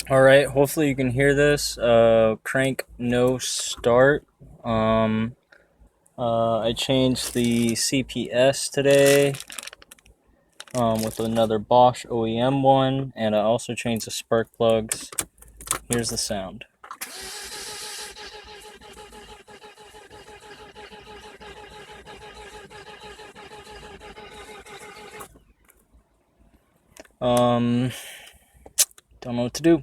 Alright, hopefully you can hear this. Crank no start. I changed the CPS today with another Bosch OEM one, and I also changed the spark plugs. Here's the sound. Um, don't know what to do.